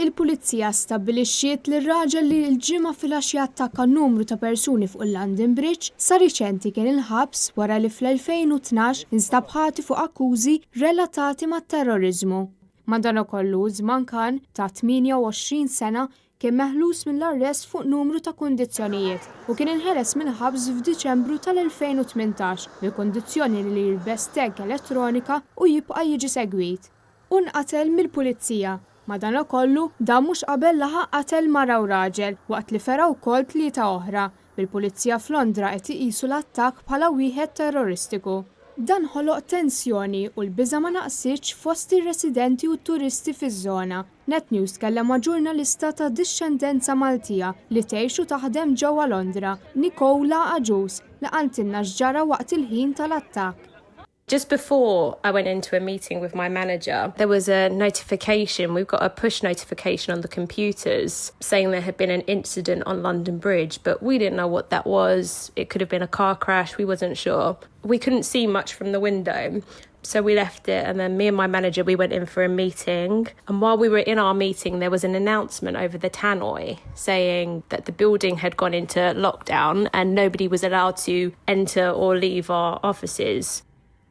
Il-pulizija stabbilixxiet li r-raġel li l-ġimgħa filgħaxija attakka numru ta' persuni fuq il-London Bridge sa riċenti kien il-ħabs wara li fl-2012 instab ħati fuq akkużi relatati mat-terrorizmu. Madankollu Żman Khan ta' 28 sena kien meħlus mill-arrest fuq numru ta' kundizzjonijiet u kien inħeles mill-ħabs f'Diċembru tal-2018 bil-kundizzjoni li jilbes tagg elettronika u jibqa' jiġi segwit. U nqatel mill-pulizija. Madankollu dan mhux qabel laħaq qatel mara u raġel waqt li fera wkoll tlieta oħra bil-pulizija f'Londra qed iqisu l-attakk bħala wieħed terroristiku. Dan ħoloq tensjoni u l-biża' ma naqsitx fost ir-residenti u t-turisti fiż-żona. Net News tkellem ma' ġurnalista ta' dixxendenza Maltija li tgħix u taħdem ġewwa Londra, Nikola Aġus, li qaltilna x'ġara waqt il-ħin tal-attakk. Just before I went into a meeting with my manager, there was a notification. We've got a push notification on the computers saying there had been an incident on London Bridge, but we didn't know what that was. It could have been a car crash. We wasn't sure. We couldn't see much from the window. So we left it, and then me and my manager, we went in for a meeting. And while we were in our meeting, there was an announcement over the tannoy saying that the building had gone into lockdown and nobody was allowed to enter or leave our offices.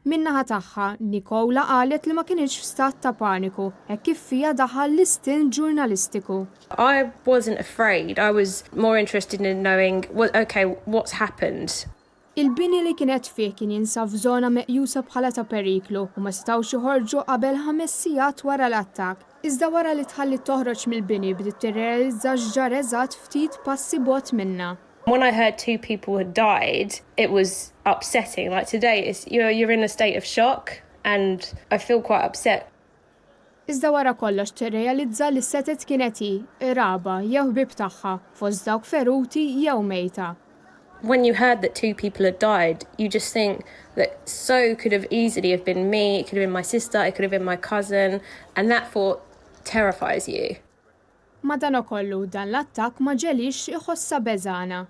Min-naħa tagħha, Nikola qalet li ma kienx f'stat ta' paniku, hekk kif fiha daħal l-istin ġurnalistiku. I wasn't afraid. I was more interested in knowing, what's happened. Il-bini li kienet fih kien jinsab f'żona meqjusa bħala ta' periklu u ma setgħux joħorġu qabel 5 sigħat wara l-attakk. Iżda wara li tħalli toħroġ mill-bini bdiet tirrealizza x'ġar eżatt ftit passi bogħod minnha. When I heard 2 people had died, it was upsetting. Like today, you're in a state of shock and I feel quite upset. Iżda wara kollox tirrealizza li setet kienet hi ir-raba jew ħbieb tagħha fost dawk feruti jew mejta. When you heard that 2 people had died, you just think that so could have easily have been me, it could have been my sister, it could have been my cousin, and that thought terrifies you. Madankollu dan l-attakk ma ġelix iħossa beżana.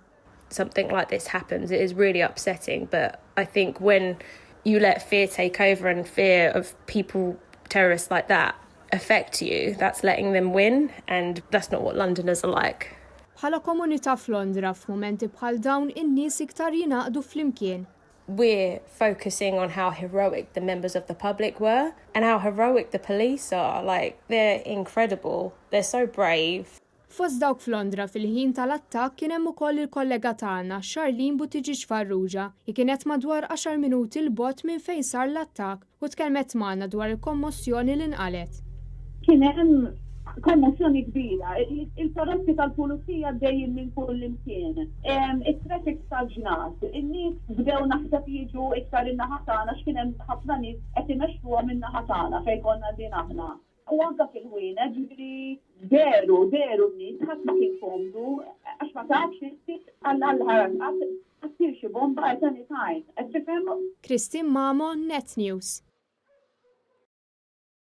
Something like this happens, it is really upsetting, but I think when you let fear take over and fear of people, terrorists like that, affect you, that's letting them win, and that's not what Londoners are like. Bħala komunità f'Londra f'mumenti bħal dawn in-nies iktar jingħaqdu flimkien. We're focusing on how heroic the members of the public were and how heroic the police are. Like, they're incredible. They're so brave. Fost dawk f'Londra fil-ħin tal-attakk kien hemm ukoll il-kollega tagħna Charlene Buttigieg Farrugia li kienet madwar 10 minuti l-bogħod minn fejn sar l-attakk u tkellmet magħna dwar il-kommozzjoni li nqalet. Kien hemm kommozzjoni kbira. Il-foresti tal-pulizija dejjem minn kull imkien. It-traffic staġnat. In-nies bdew naħseb jiġu iktar in-naħa tagħna x'kien hemm ħafna nies qed imexxuha min-naħa tagħna fejn konna din aħna. U anke fil-ħwienet ġifieri deru n-nies ħadd ma kien komdu għax ma tafx istik għall-ħaras qatt xi bomba at any time. Qed tifhem? Kristin Mamo, Net News.